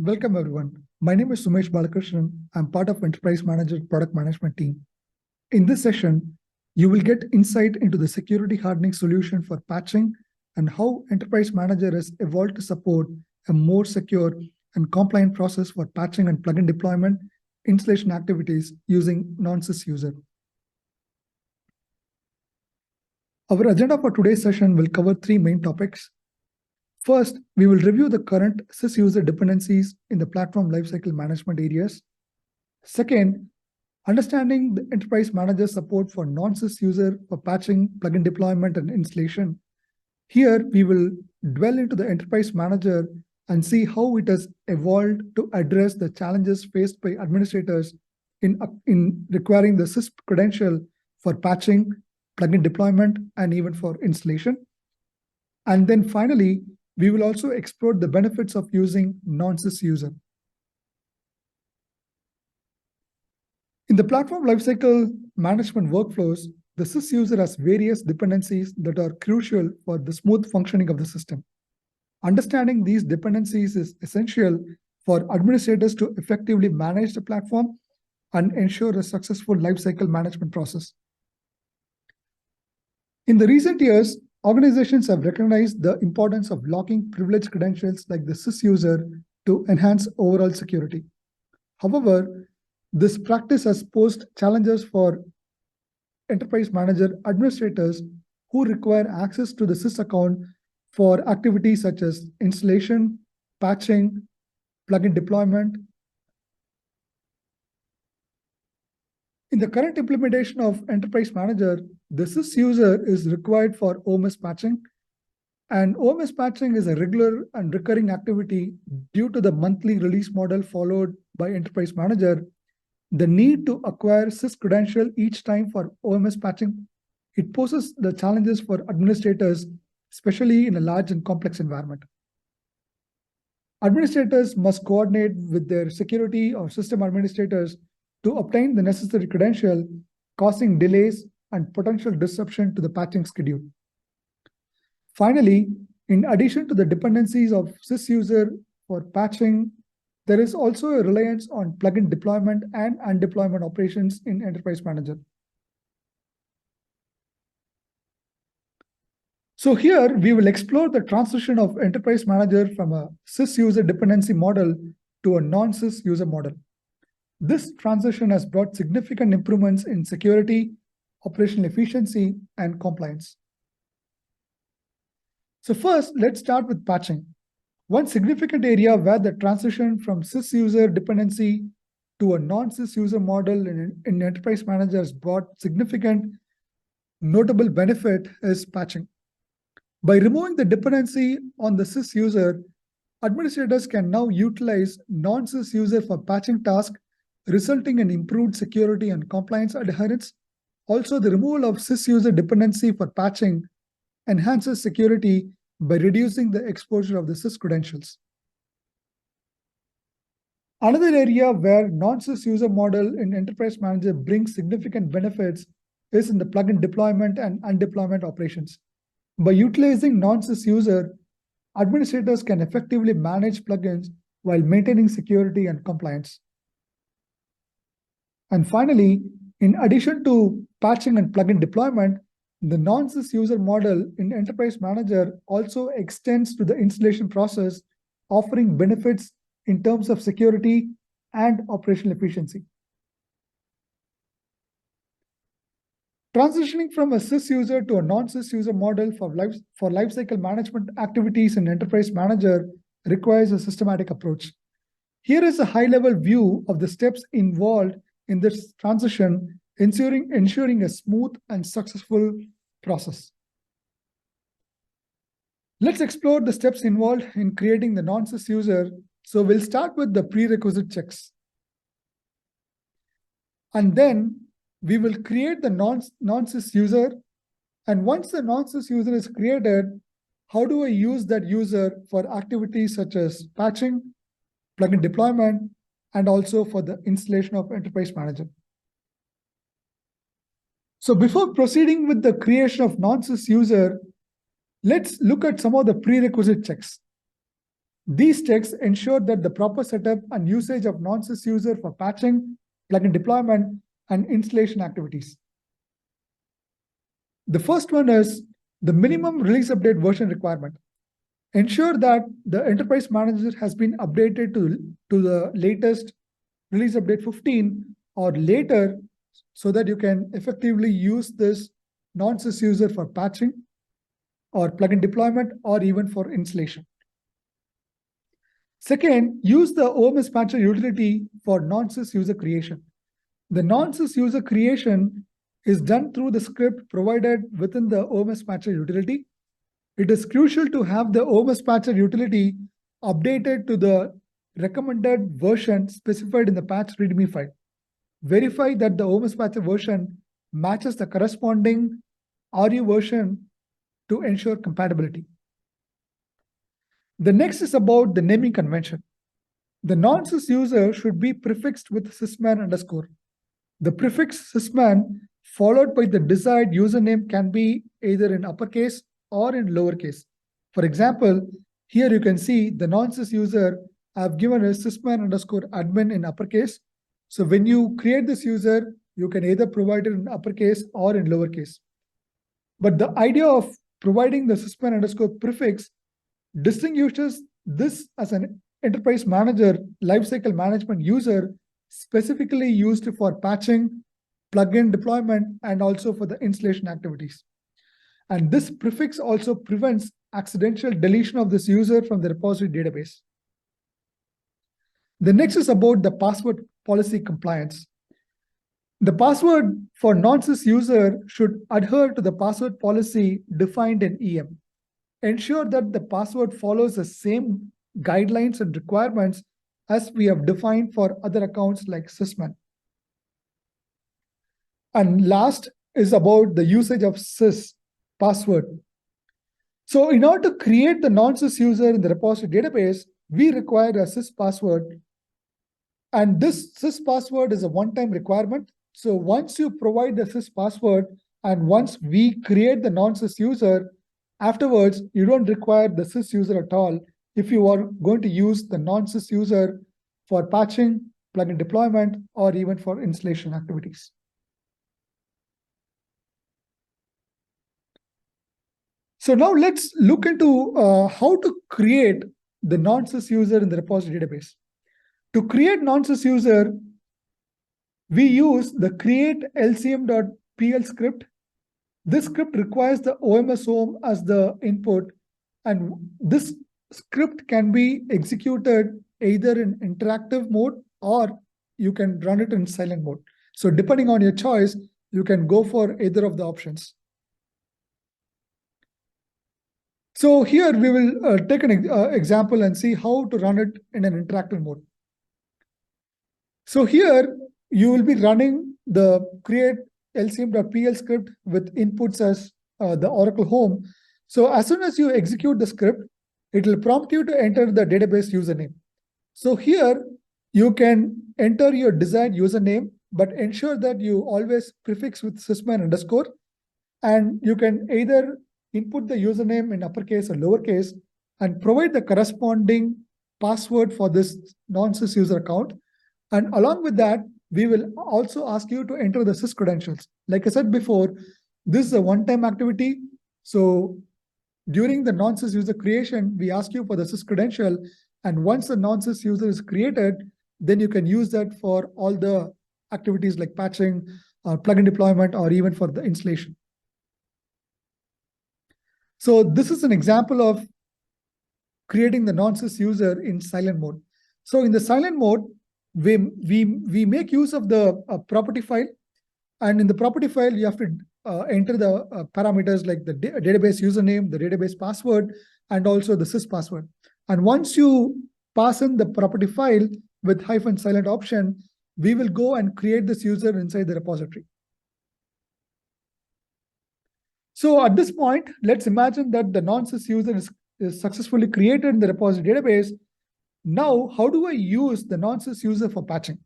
Welcome everyone. My name is Sumesh Balakrishnan. I'm part of Enterprise Manager Product Management team. In this session, you will get insight into the security hardening solution for patching and how Enterprise Manager has evolved to support a more secure and compliant process for patching and plugin deployment installation activities using non-sys user. Our agenda for today's session will cover three main topics. First, we will review the current sys user dependencies in the platform lifecycle management areas. Second, understanding the enterprise manager support for non-sys user for patching, plugin deployment, and installation. Here, we will dwell into the enterprise manager and see how it has evolved to address the challenges faced by administrators in requiring the sys credential for patching, plugin deployment, and even for installation. And then finally, we will also explore the benefits of using non-sys user. In the platform lifecycle management workflows, the sys user has various dependencies that are crucial for the smooth functioning of the system. Understanding these dependencies is essential for administrators to effectively manage the platform and ensure a successful lifecycle management process. In the recent years, organizations have recognized the importance of locking privileged credentials like the sys user to enhance overall security. However, this practice has posed challenges for enterprise manager administrators who require access to the sys account for activities such as installation, patching, plugin deployment. In the current implementation of Enterprise Manager, the sys user is required for OMS patching, and OMS patching is a regular and recurring activity due to the monthly release model followed by Enterprise Manager. The need to acquire sys credential each time for OMS patching, it poses the challenges for administrators, especially in a large and complex environment. Administrators must coordinate with their security or system administrators to obtain the necessary credential, causing delays and potential disruption to the patching schedule. Finally, in addition to the dependencies of sys user for patching, there is also a reliance on plugin deployment and undeployment operations in Enterprise Manager. So here we will explore the transition of Enterprise Manager from a sys user dependency model to a non-sys user model. This transition has brought significant improvements in security, operational efficiency, and compliance. So first, let's start with patching. One significant area where the transition from sys user dependency to a non-sys user model in Enterprise Manager has brought significant notable benefit is patching. By removing the dependency on the sys user, administrators can now utilize non-sys user for patching tasks, resulting in improved security and compliance adherence. Also, the removal of sys user dependency for patching enhances security by reducing the exposure of the sys credentials. Another area where non-sys user model in Enterprise Manager brings significant benefits is in the plugin deployment and undeployment operations. By utilizing non-sys user, administrators can effectively manage plugins while maintaining security and compliance. And finally, in addition to patching and plugin deployment, the non-sys user model in Enterprise Manager also extends to the installation process, offering benefits in terms of security and operational efficiency. Transitioning from a sys user to a non-sys user model for lifecycle management activities in Enterprise Manager requires a systematic approach. Here is a high-level view of the steps involved in this transition, ensuring a smooth and successful process. Let's explore the steps involved in creating the non-sys user. So we'll start with the prerequisite checks. And then we will create the non-sys user. And once the non-sys user is created, how do I use that user for activities such as patching, plugin deployment, and also for the installation of Enterprise Manager? So before proceeding with the creation of non-sys user, let's look at some of the prerequisite checks. These checks ensure that the proper setup and usage of non-sys user for patching, plugin deployment, and installation activities. The first one is the minimum release update version requirement. Ensure that the enterprise manager has been updated to the latest release update 15 or later, so that you can effectively use this non-sys user for patching or plugin deployment or even for installation. Second, use the OMS patcher utility for non-sys user creation. The non-sys user creation is done through the script provided within the OMS patcher utility. It is crucial to have the OMS patcher utility updated to the recommended version specified in the patch README file. Verify that the OMS patcher version matches the corresponding RU version to ensure compatibility. The next is about the naming convention. The non-sys user should be prefixed with sysman underscore. The prefix sysman followed by the desired username can be either in uppercase or in lowercase. For example, here you can see the non-sys user I've given a sysman underscore admin in uppercase. So when you create this user, you can either provide it in uppercase or in lowercase. But the idea of providing the sysman underscore prefix distinguishes this as an enterprise manager lifecycle management user specifically used for patching, plugin deployment, and also for the installation activities. And this prefix also prevents accidental deletion of this user from the repository database. The next is about the password policy compliance. The password for non-sys user should adhere to the password policy defined in EM. Ensure that the password follows the same guidelines and requirements as we have defined for other accounts like sysman. And last is about the usage of sys password. So in order to create the non-sys user in the repository database, we require a sys password. And this sys password is a one-time requirement. So once you provide the sys password and once we create the non-sys user, afterwards, you don't require the sys user at all if you are going to use the non-sys user for patching, plugin deployment, or even for installation activities. So now let's look into how to create the non-sys user in the repository database. To create non-sys user, we use the create lcm.pl script. This script requires the OMS home as the input, and this script can be executed either in interactive mode or you can run it in silent mode. So depending on your choice, you can go for either of the options. So here we will take an example and see how to run it in an interactive mode. So here you will be running the create lcm.pl script with inputs as the Oracle home. So as soon as you execute the script, it will prompt you to enter the database username. So here you can enter your desired username, but ensure that you always prefix with sysman underscore, and you can either input the username in uppercase or lowercase and provide the corresponding password for this non-sys user account. And along with that, we will also ask you to enter the sys credentials. Like I said before, this is a one-time activity. So during the non-sys user creation, we ask you for the sys credential. And once the non-sys user is created, then you can use that for all the activities like patching, plugin deployment, or even for the installation. So this is an example of creating the non-sys user in silent mode. So in the silent mode, we make use of the property file. And in the property file, you have to enter the parameters like the database username, the database password, and also the sys password. And once you pass in the property file with -silent option, we will go and create this user inside the repository. So at this point, let's imagine that the non-sys user is successfully created in the repository database. Now, how do I use the non-sys user for patching?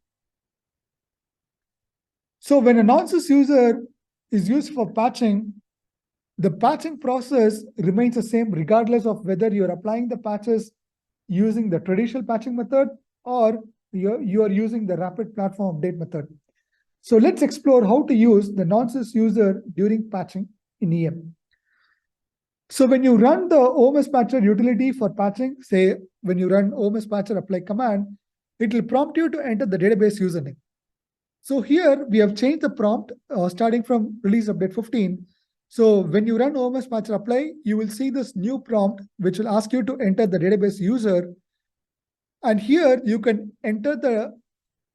So when a non-sys user is used for patching, the patching process remains the same regardless of whether you're applying the patches using the traditional patching method, or you are using the rapid platform update method. So let's explore how to use the nonce user during patching in EM. So when you run the OMS patcher utility for patching, say when you run OMS patcher apply command, it will prompt you to enter the database username. So here we have changed the prompt starting from release update 15. So when you run OMS patcher apply, you will see this new prompt which will ask you to enter the database user. And here you can enter the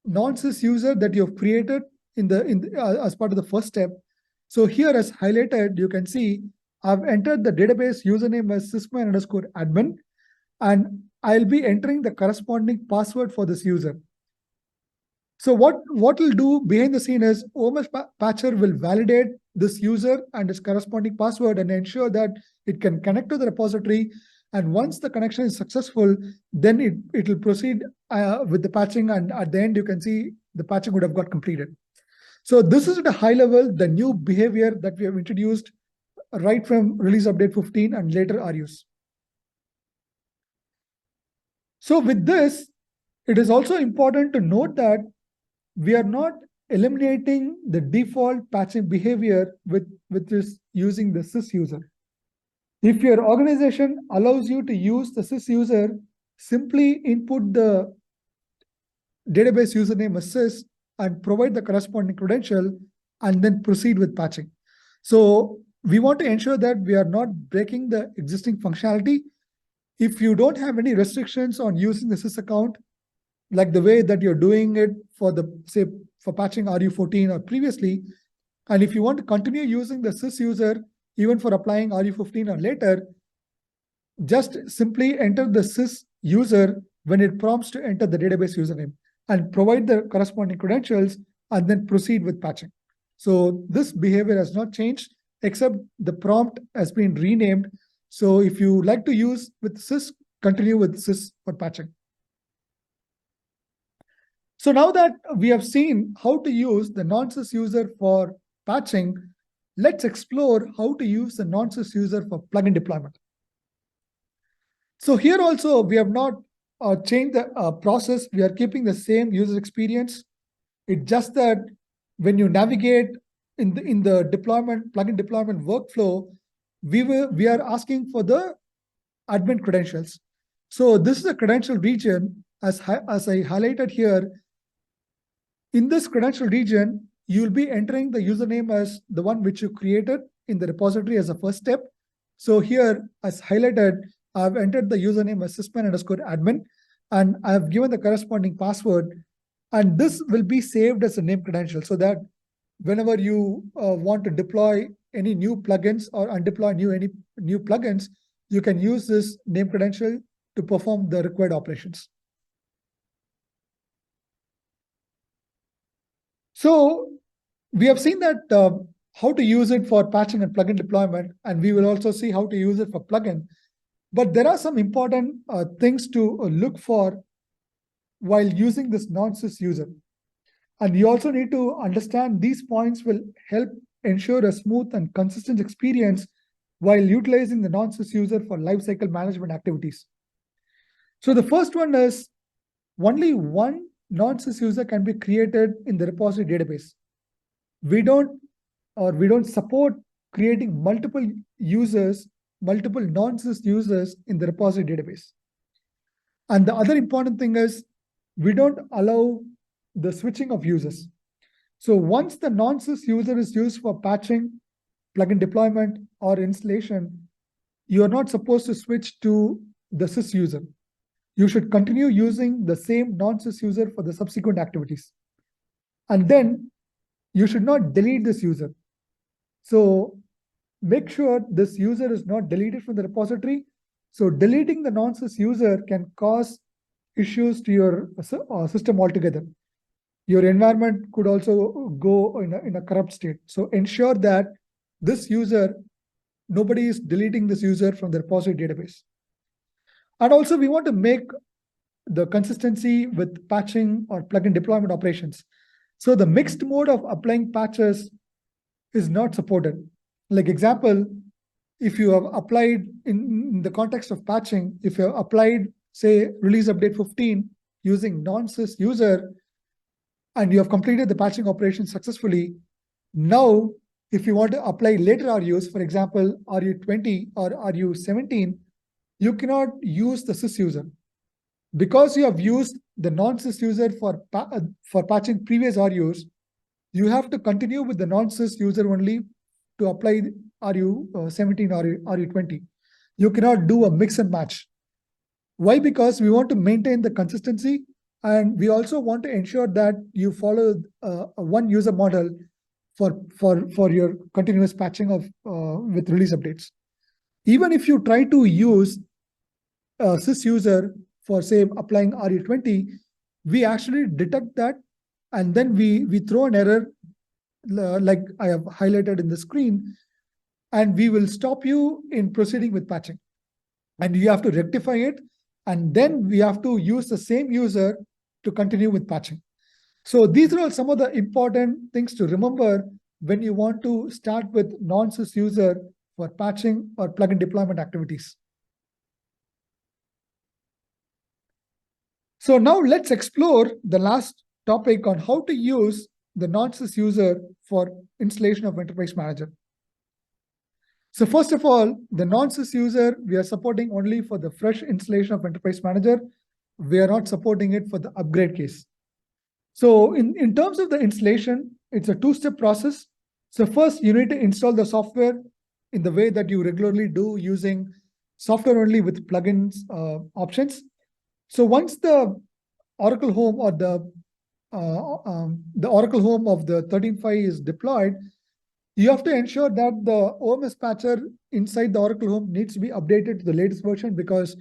nonce user that you have created as part of the first step. So here as highlighted, you can see I've entered the database username as sysman_admin, and I'll be entering the corresponding password for this user. So what will do behind the scene is OMS patcher will validate this user and its corresponding password and ensure that it can connect to the repository. And once the connection is successful, then it will proceed with the patching. And at the end, you can see the patching would have got completed. So this is at a high level, the new behavior that we have introduced right from release update 15 and later RUs. So with this, it is also important to note that we are not eliminating the default patching behavior with this using the sys user. If your organization allows you to use the sys user, simply input the database username as sys and provide the corresponding credential and then proceed with patching. So we want to ensure that we are not breaking the existing functionality. If you don't have any restrictions on using the sys account, like the way that you're doing it for for patching RU14 or previously, and if you want to continue using the sys user even for applying RU15 or later, just simply enter the sys user when it prompts to enter the database username and provide the corresponding credentials and then proceed with patching. So this behavior has not changed, except the prompt has been renamed. So if you like to use with sys, continue with sys for patching. So now that we have seen how to use the nonce user for patching, let's explore how to use the nonce user for plugin deployment. So here also, we have not changed the process. We are keeping the same user experience. It's just that when you navigate in the deployment plugin deployment workflow, we are asking for the admin credentials. So this is a credential region, as I highlighted here. In this credential region, you'll be entering the username as the one which you created in the repository as a first step. So here, as highlighted, I've entered the username as sysman_admin, and I've given the corresponding password. And this will be saved as a name credential so that whenever you want to deploy any new plugins or undeploy any new plugins, you can use this name credential to perform the required operations. So we have seen that how to use it for patching and plugin deployment, and we will also see how to use it for plugin. But there are some important things to look for while using this nonce user. And you also need to understand these points will help ensure a smooth and consistent experience while utilizing the nonce user for lifecycle management activities. So the first one is only one nonce user can be created in the repository database. We don't support creating multiple users, multiple nonce users in the repository database. And the other important thing is we don't allow the switching of users. So once the nonce user is used for patching, plugin deployment, or installation, you are not supposed to switch to the sys user. You should continue using the same nonce user for the subsequent activities. And then you should not delete this user. So make sure this user is not deleted from the repository. So deleting the nonce user can cause issues to your system altogether. Your environment could also go in a corrupt state. So ensure that this user, nobody is deleting this user from the repository database. And also we want to make the consistency with patching or plugin deployment operations. So the mixed mode of applying patches is not supported. Like example, if you have applied in the context of patching, if you have applied say, release update 15 using non-sys user, and you have completed the patching operation successfully, now, if you want to apply later RUs, for example, RU20 or RU17, you cannot use the sys user. Because you have used the non-sys user for patching previous RUs, you have to continue with the non-sys user only to apply RU17 or RU20. You cannot do a mix and match. Why? Because we want to maintain the consistency, and we also want to ensure that you follow a one user model for your continuous patching of with release updates. Even if you try to use a sys user for, say, applying RU20, we actually detect that, and then we throw an error like I have highlighted in the screen, and we will stop you in proceeding with patching. And you have to rectify it, and then we have to use the same user to continue with patching. So these are all some of the important things to remember when you want to start with non-sys user for patching or plugin deployment activities. So now let's explore the last topic on how to use the non-sys user for installation of Enterprise Manager. So first of all, the non-sys user, we are supporting only for the fresh installation of Enterprise Manager. We are not supporting it for the upgrade case. So in terms of the installation, it's a two-step process. So first, you need to install the software in the way that you regularly do using software only with plugins options. So once the Oracle Home or the Oracle Home of the 13.5 is deployed, you have to ensure that the OMS patcher inside the Oracle Home needs to be updated to the latest version, because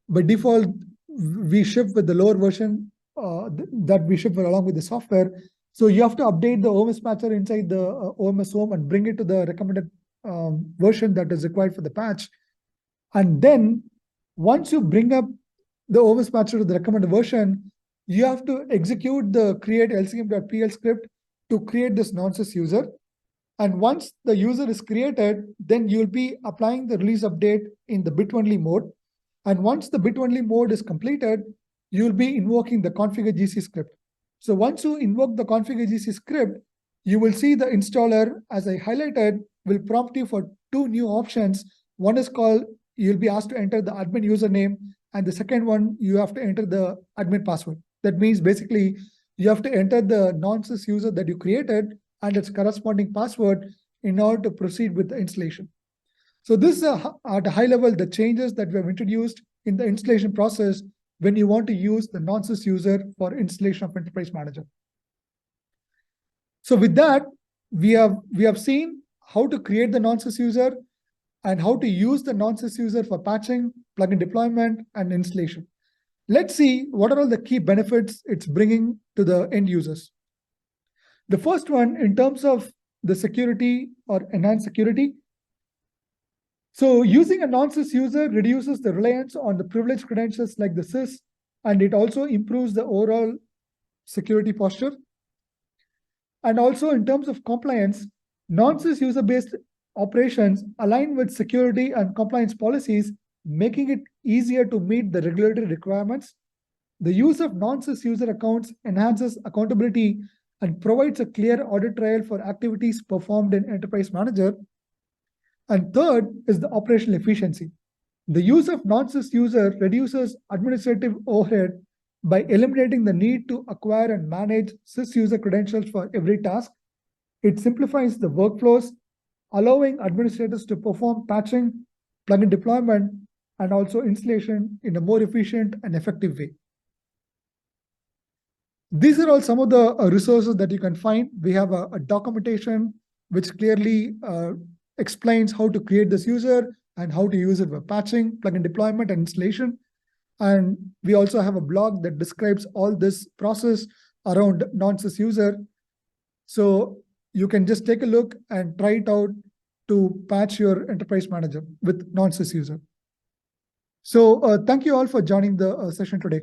by default, we ship with the lower version that we ship along with the software. So you have to update the OMS patcher inside the OMS Home and bring it to the recommended version that is required for the patch. And then once you bring up the OMS patcher to the recommended version, you have to execute the create lcm.pl script to create this non-sys user. And once the user is created, then you'll be applying the release update in the bit-only mode. And once the bit-only mode is completed, you'll be invoking the configure.gc script. So once you invoke the configure.gc script, you will see the installer, as I highlighted, will prompt you for two new options. One is called, you'll be asked to enter the admin username, and the second one, you have to enter the admin password. That means basically, you have to enter the non-sys user that you created and its corresponding password in order to proceed with the installation. So this is at a high level, the changes that we have introduced in the installation process when you want to use the non-sys user for installation of Enterprise Manager. So with that, we have seen how to create the non-sys user and how to use the non-sys user for patching, plugin deployment, and installation. Let's see what are all the key benefits it's bringing to the end users. The first one, in terms of the security or enhanced security. So using a non-sys user reduces the reliance on the privileged credentials like the sys, and it also improves the overall security posture. And also in terms of compliance, non-sys user-based operations align with security and compliance policies, making it easier to meet the regulatory requirements. The use of non-sys user accounts enhances accountability and provides a clear audit trail for activities performed in Enterprise Manager. And third is the operational efficiency. The use of non-sys user reduces administrative overhead by eliminating the need to acquire and manage sys user credentials for every task. It simplifies the workflows, allowing administrators to perform patching, plugin deployment, and also installation in a more efficient and effective way. These are all some of the resources that you can find. We have a documentation which clearly explains how to create this user and how to use it for patching, plugin deployment, and installation. And we also have a blog that describes all this process around non-sys user. So you can just take a look and try it out to patch your Enterprise Manager with non-sys user. So thank you all for joining the session today.